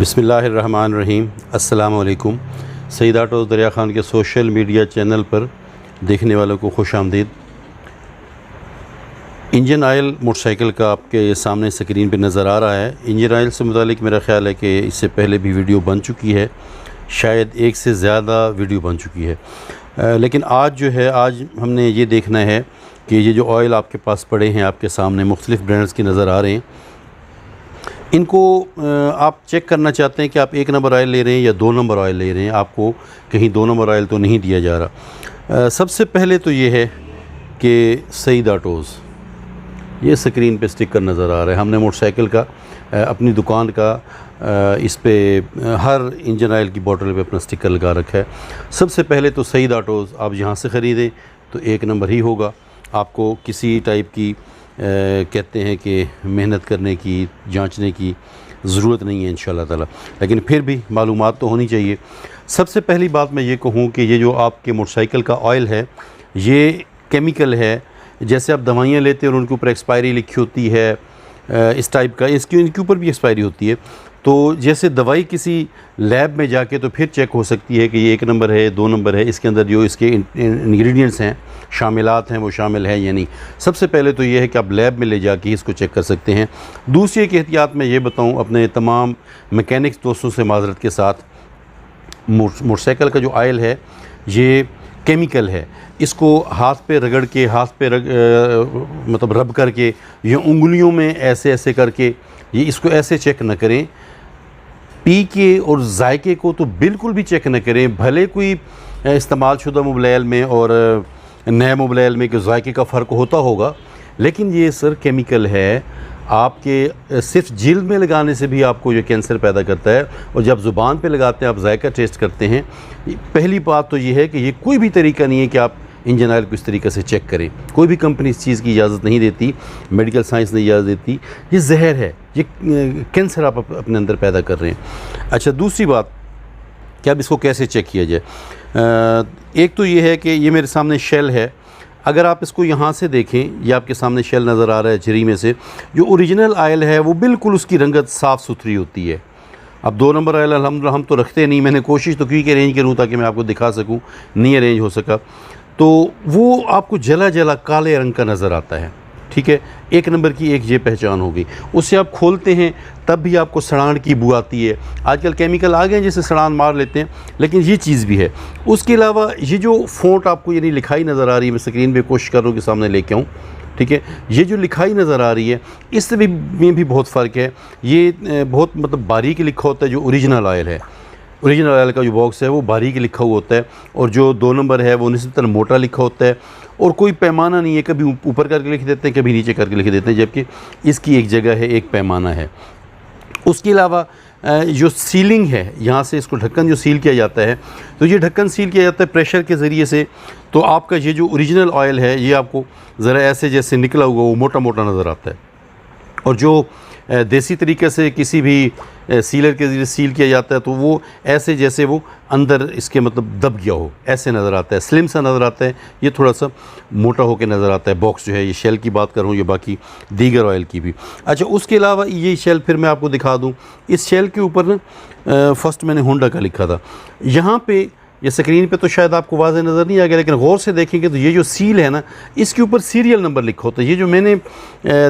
बिस्मिल्लाहिर्रहमानिर्रहीम। अस्सलाम वालेकुम। सईद ऑटोज़ दरिया ख़ान के सोशल मीडिया चैनल पर देखने वालों को खुश आमदीद। इंजन ऑयल मोटरसाइकिल का आपके सामने स्क्रीन पे नज़र आ रहा है। इंजन ऑयल से मुतालिक मेरा ख़्याल है कि इससे पहले भी वीडियो बन चुकी है, शायद एक से ज़्यादा वीडियो बन चुकी है। लेकिन आज जो है, आज हमने ये देखना है कि ये जो ऑयल आपके पास पड़े हैं, आपके सामने मुख्तलिफ़ ब्रांड्स की नज़र आ रहे हैं, इनको आप चेक करना चाहते हैं कि आप 1 नंबर ऑयल ले रहे हैं या 2 नंबर ऑयल ले रहे हैं। आपको कहीं 2 नंबर ऑयल तो नहीं दिया जा रहा। सबसे पहले तो ये है कि सईद ऑटोज़, ये स्क्रीन पे स्टिकर नज़र आ रहा है। हमने मोटरसाइकिल का अपनी दुकान का इस पे हर इंजन ऑयल की बोतल पे अपना स्टिकर लगा रखा है। सबसे पहले तो सईद ऑटोज़ आप यहाँ से ख़रीदें तो 1 नंबर ही होगा। आपको किसी टाइप की कहते हैं कि मेहनत करने की, जांचने की ज़रूरत नहीं है इंशाअल्लाह ताला, लेकिन फिर भी मालूमात तो होनी चाहिए। सबसे पहली बात मैं ये कहूँ कि ये जो आपके मोटरसाइकिल का ऑयल है, ये केमिकल है। जैसे आप दवाइयाँ लेते हैं और उनके ऊपर एक्सपायरी लिखी होती है, इस टाइप का इनके ऊपर भी एक्सपायरी होती है। तो जैसे दवाई किसी लैब में जाके तो फिर चेक हो सकती है कि ये 1 नंबर है, 2 नंबर है, इसके अंदर जो इसके इंग्रेडिएंट्स हैं, शामिलात हैं, वो शामिल है या नहीं। सबसे पहले तो ये है कि आप लैब में ले जाके इसको चेक कर सकते हैं। दूसरी एक एहतियात मैं ये बताऊं अपने तमाम मैकेनिक्स दोस्तों से माजरत के साथ, मोटरसाइकिल का जो ऑयल है ये केमिकल है। इसको हाथ पे रगड़ के, हाथ पे मतलब रब करके या उंगलियों में ऐसे ऐसे करके ये इसको ऐसे चेक न करें। पी के और जायके को तो बिल्कुल भी चेक न करें। भले कोई इस्तेमाल शुदा मोबाइल में और नए मोबाइल में कि जायके का फ़र्क होता होगा, लेकिन ये सर केमिकल है। आपके सिर्फ जिल्द में लगाने से भी आपको ये कैंसर पैदा करता है, और जब ज़ुबान पे लगाते हैं, आप जायका टेस्ट करते हैं। पहली बात तो ये है कि ये कोई भी तरीका नहीं है कि आप इंजन ऑयल को इस तरीके से चेक करें। कोई भी कंपनी इस चीज़ की इजाज़त नहीं देती, मेडिकल साइंस नहीं इजाज़त देती। ये जहर है, ये कैंसर आप अपने अंदर पैदा कर रहे हैं। अच्छा, दूसरी बात कि अब इसको कैसे चेक किया जाए। एक तो ये है कि ये मेरे सामने शेल है। अगर आप इसको यहाँ से देखें, ये आपके सामने शेल नज़र आ रहा है झरी में से। जो ओरिजिनल ऑयल है वो बिल्कुल उसकी रंगत साफ़ सुथरी होती है। अब 2 नंबर ऑयल अल्हम्दुलिल्लाह हम तो रखते नहीं। मैंने कोशिश तो की कि अरेंज करूँ ताकि मैं आपको दिखा सकूँ, नहीं अरेंज हो सका। तो वो आपको जला जला काले रंग का नज़र आता है। ठीक है, 1 नंबर की एक ये पहचान हो गई। उससे आप खोलते हैं तब भी आपको सड़ान की बू आती है। आजकल केमिकल आ गए हैं जिससे सड़ान मार लेते हैं, लेकिन ये चीज़ भी है। उसके अलावा ये जो फ़ॉन्ट आपको यानी लिखाई नज़र आ रही है, मैं स्क्रीन पे कोशिश कर रहा हूँ कि सामने लेके आऊँ। ठीक है, ये जो लिखाई नज़र आ रही है इससे भी बहुत फ़र्क है। ये बहुत मतलब बारीक लिखा होता है जो ओरिजिनल ऑयल है। ओरिजिनल ऑयल का जो बॉक्स है वो बारीक लिखा हुआ होता है, और जो 2 नंबर है वो निस्बतन मोटा लिखा होता है, और कोई पैमाना नहीं है। कभी ऊपर करके लिख देते हैं, कभी नीचे करके लिख देते हैं, जबकि इसकी एक जगह है, एक पैमाना है। उसके अलावा जो सीलिंग है, यहाँ से इसको ढक्कन जो सील किया जाता है, तो ये ढक्कन सील किया जाता है प्रेशर के ज़रिए से। तो आपका ये जो ओरिजिनल ऑयल है ये आपको ज़रा ऐसे जैसे निकला हुआ वो मोटा मोटा नज़र आता है, और जो देसी तरीके से किसी भी सीलर के ज़रिए सील किया जाता है तो वो ऐसे जैसे वो अंदर इसके मतलब दब गया हो, ऐसे नज़र आता है, स्लिम सा नज़र आता है। ये थोड़ा सा मोटा होकर नज़र आता है बॉक्स जो है। ये शेल की बात कर रहा हूँ, ये बाकी दीगर ऑयल की भी। अच्छा, उसके अलावा ये शेल फिर मैं आपको दिखा दूँ। इस शेल के ऊपर ना फर्स्ट मैंने होंडा का लिखा था। यहाँ पे ये स्क्रीन पे तो शायद आपको वाज़ेह नज़र नहीं आ गया, लेकिन गौर से देखेंगे तो ये जो सील है ना, इसके ऊपर सीरियल नंबर लिखा होता है। ये जो मैंने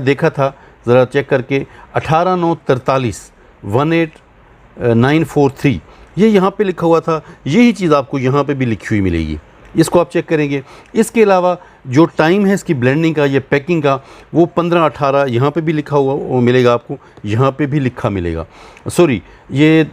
देखा था, ज़रा चेक करके, 18943 18943 ये यहाँ पे लिखा हुआ था। यही चीज़ आपको यहाँ पे भी लिखी हुई मिलेगी, इसको आप चेक करेंगे। इसके अलावा जो टाइम है इसकी ब्लेंडिंग का या पैकिंग का, वो 15-18 यहाँ पे भी लिखा हुआ वो मिलेगा आपको, यहाँ पे भी लिखा मिलेगा। सॉरी, ये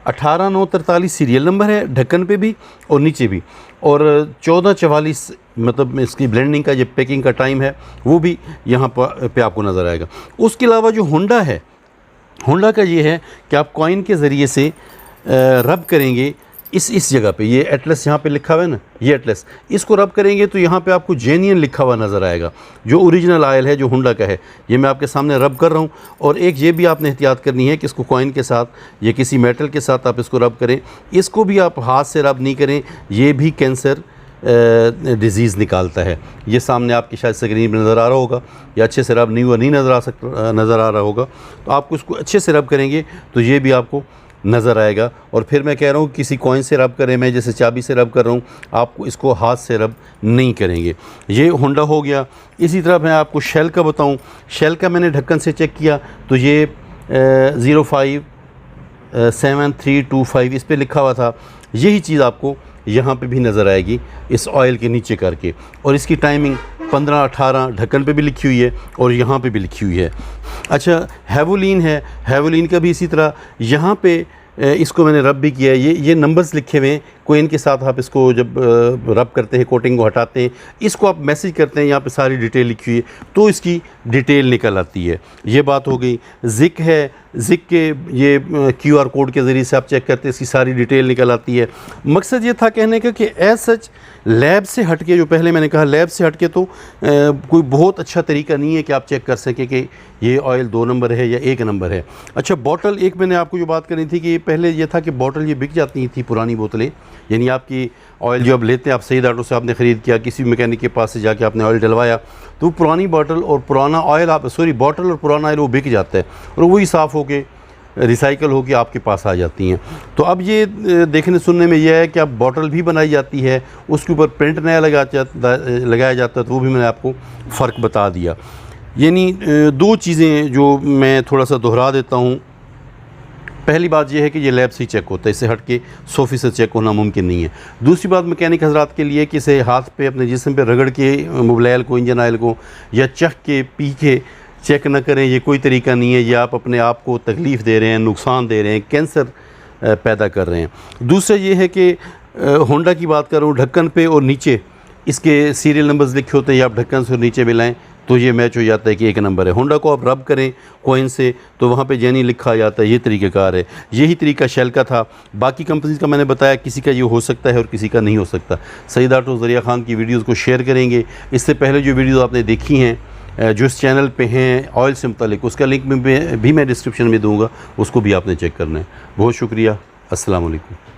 18943 सीरियल नंबर है, ढक्कन पे भी और नीचे भी, और 1444 मतलब इसकी ब्लेंडिंग का ये पैकिंग का टाइम है, वो भी यहाँ पे आपको नज़र आएगा। उसके अलावा जो होंडा है, होंडा का ये है कि आप कॉइन के ज़रिए से रब करेंगे इस जगह पे। ये एटलस यहाँ पे लिखा हुआ है ना, ये एटलस, इसको रब करेंगे तो यहाँ पे आपको जेन्युइन लिखा हुआ नज़र आएगा, जो ओरिजिनल ऑयल है, जो होंडा का है। ये मैं आपके सामने रब कर रहा हूँ। और एक ये भी आपने एहतियात करनी है कि इसको कॉइन के साथ या किसी मेटल के साथ आप इसको रब करें। इसको भी आप हाथ से रब नहीं करें, ये भी कैंसर डिज़ीज़ निकालता है। ये सामने आपकी शायद स्क्रीन पर नज़र आ रहा होगा, या अच्छे से रब नहीं नज़र आ रहा होगा। तो आपको इसको अच्छे से रब करेंगे तो ये भी आपको नज़र आएगा। और फिर मैं कह रहा हूँ किसी कॉइन से रब करें, मैं जैसे चाबी से रब कर रहा हूँ, आपको इसको हाथ से रब नहीं करेंगे। ये होंडा हो गया। इसी तरह मैं आपको शेल का बताऊँ। शेल का मैंने ढक्कन से चेक किया तो ये 057325 इस पे लिखा हुआ था। यही चीज़ आपको यहाँ पे भी नज़र आएगी इस ऑयल के नीचे करके, और इसकी टाइमिंग 15-18 ढक्कन पे भी लिखी हुई है और यहाँ पे भी लिखी हुई है। अच्छा, हेवोलिन है। हेवोलिन का भी इसी तरह यहाँ पे इसको मैंने रब भी किया है। ये नंबर्स लिखे हुए हैं। कोइन के साथ आप इसको जब रब करते हैं, कोटिंग को हटाते हैं, इसको आप मैसेज करते हैं, यहाँ पे सारी डिटेल लिखी हुई है तो इसकी डिटेल निकल आती है। ये बात हो गई। ज़िक है। ज़िक के ये QR कोड के ज़रिए से आप चेक करते हैं, इसकी सारी डिटेल निकल आती है। मकसद ये था कहने का कि एज सच लैब से हटके, जो पहले मैंने कहा लैब से हटके तो कोई बहुत अच्छा तरीका नहीं है कि आप चेक कर सकें कि ये ऑयल 2 नंबर है या 1 नंबर है। अच्छा, बॉटल एक मैंने आपको जो बात करनी थी कि पहले ये था कि बॉटल ये बिक जाती थी, पुरानी बोतलें, यानी आपकी ऑयल जो आप लेते हैं, आप सईद ऑटो से आपने ख़रीद किया, किसी मैकेनिक के पास से जाके आपने ऑयल डलवाया, तो पुरानी बॉटल और पुराना ऑयल बॉटल और पुराना ऑयल वो बिक जाता है और वही साफ़ होके रिसाइकल होकर आपके पास आ जाती हैं। तो अब ये देखने सुनने में यह है कि अब बॉटल भी बनाई जाती है, उसके ऊपर प्रिंट नया लगाया जाता है, तो वो भी मैंने आपको फ़र्क बता दिया। यानी 2 चीज़ें जो मैं थोड़ा सा दोहरा देता हूँ। पहली बात यह है कि ये लैब से ही चेक होता है, इससे हट के सोफ़ी से चेक होना मुमकिन नहीं है। दूसरी बात मैकेनिक हज़रात के लिए कि इसे हाथ पे अपने जिस्म पे रगड़ के मोबिल को, इंजन ऑयल को या चख के पी के चेक न करें, ये कोई तरीका नहीं है। ये आप अपने आप को तकलीफ़ दे रहे हैं, नुकसान दे रहे हैं, कैंसर पैदा कर रहे हैं। दूसरा ये है कि होंडा की बात करूँ, ढक्कन पे और नीचे इसके सीरियल नंबर्स लिखे होते हैं, या आप ढक्कन से और नीचे मिलाएँ तो ये मैच हो जाता है कि 1 नंबर है। होंडा को आप रब करें कॉइन से तो वहाँ पे जेनी लिखा आ जाता है। ये तरीक़ाकार है। यही तरीका शेल का था। बाकी कंपनीज़ का मैंने बताया, किसी का ये हो सकता है और किसी का नहीं हो सकता। सईद ऑटो ज़रिया ख़ान की वीडियोज़ को शेयर करेंगे। इससे पहले जो वीडियोज़ आपने देखी हैं जो इस चैनल पे हैं ऑयल से मुतालिक, उसका लिंक भी मैं डिस्क्रिप्शन में दूँगा, उसको भी आपने चेक करना है। बहुत शुक्रिया। अस्सलाम वालेकुम।